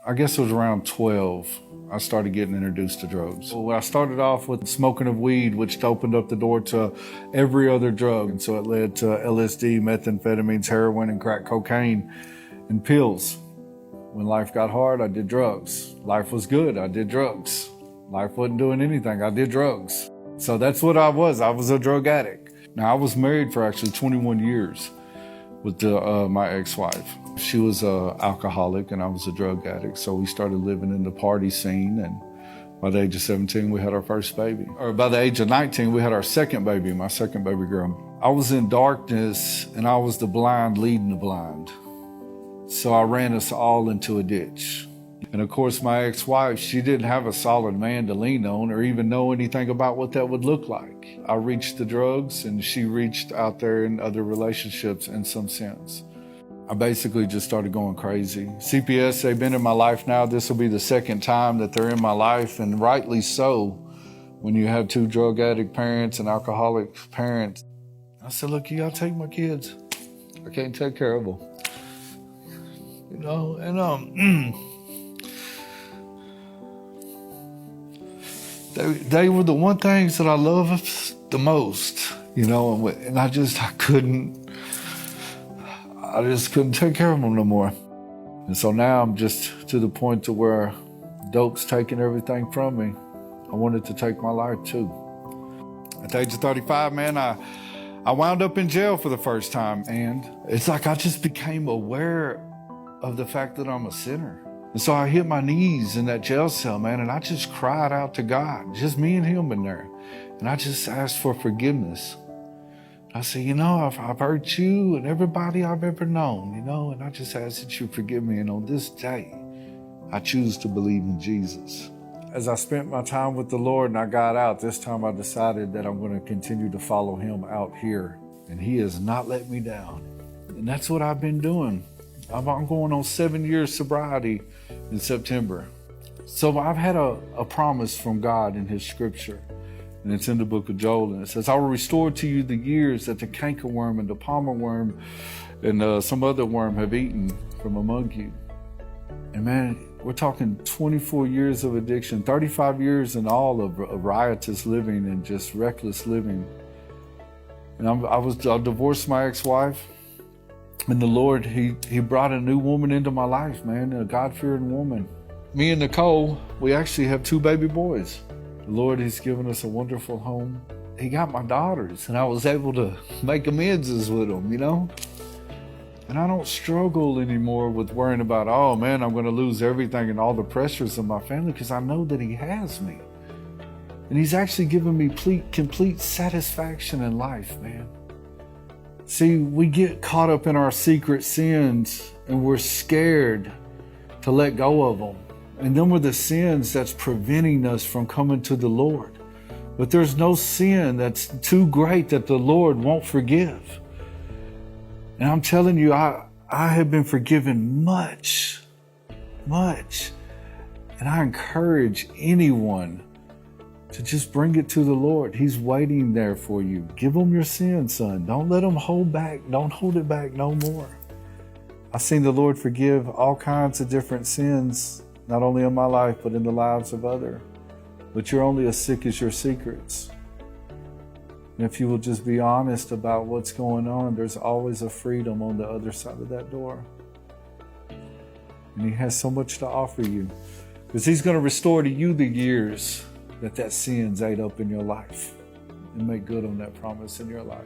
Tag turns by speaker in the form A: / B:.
A: I guess it was around 12, I started getting introduced to drugs. Well, I started off with smoking of weed, which opened up the door to every other drug. And so it led to LSD, methamphetamines, heroin, and crack cocaine, and pills. When life got hard, I did drugs. Life was good, I did drugs. Life wasn't doing anything, I did drugs. So that's what I was. I was a drug addict. Now, I was married for actually 21 years with my ex-wife. She was an alcoholic and I was a drug addict. So we started living in the party scene, and by the age of 17, we had our first baby. Or by the age of 19, we had our second baby, my second baby girl. I was in darkness and I was the blind leading the blind. So I ran us all into a ditch. And of course, my ex-wife, she didn't have a solid man to lean on or even know anything about what that would look like. I reached the drugs and she reached out there in other relationships in some sense. I basically just started going crazy. CPS, they've been in my life now. This will be the second time that they're in my life, and rightly so. When you have two drug addict parents and alcoholic parents, I said, look, you gotta take my kids. I can't take care of them. You know, and they were the one things that I loved the most, you know, and I just couldn't take care of them no more. And so now I'm just to the point to where dope's taking everything from me. I wanted to take my life too. At the age of 35, man, I wound up in jail for the first time. And it's like I just became aware of the fact that I'm a sinner. And so I hit my knees in that jail cell, man, and I just cried out to God, just me and him in there. And I just asked for forgiveness. I said, you know, I've hurt you and everybody I've ever known, you know, and I just ask that you forgive me. And on this day, I choose to believe in Jesus. As I spent my time with the Lord and I got out, this time I decided that I'm going to continue to follow him out here. And he has not let me down. And that's what I've been doing. I'm going on 7 years sobriety in September. So I've had a promise from God in his scripture. And it's in the book of Joel, and it says, I will restore to you the years that the cankerworm and the palmer worm and some other worm have eaten from among you. And man, we're talking 24 years of addiction, 35 years in all of riotous living and just reckless living. And I divorced my ex-wife, and the Lord, he brought a new woman into my life, man, a God-fearing woman. Me and Nicole, we actually have 2 baby boys. The Lord, he's given us a wonderful home. He got my daughters, and I was able to make amends with them, you know? And I don't struggle anymore with worrying about, oh man, I'm gonna lose everything and all the pressures of my family, because I know that he has me. And he's actually given me complete satisfaction in life, man. See, we get caught up in our secret sins and we're scared to let go of them. And them are the sins that's preventing us from coming to the Lord. But there's no sin that's too great that the Lord won't forgive. And I'm telling you, I have been forgiven much. And I encourage anyone to just bring it to the Lord. He's waiting there for you. Give him your sin, son. Don't let him hold back. Don't hold it back no more. I've seen the Lord forgive all kinds of different sins, not only in my life, but in the lives of others. But you're only as sick as your secrets. And if you will just be honest about what's going on, there's always a freedom on the other side of that door. And he has so much to offer you, because he's going to restore to you the years that sin's ate up in your life and make good on that promise in your life.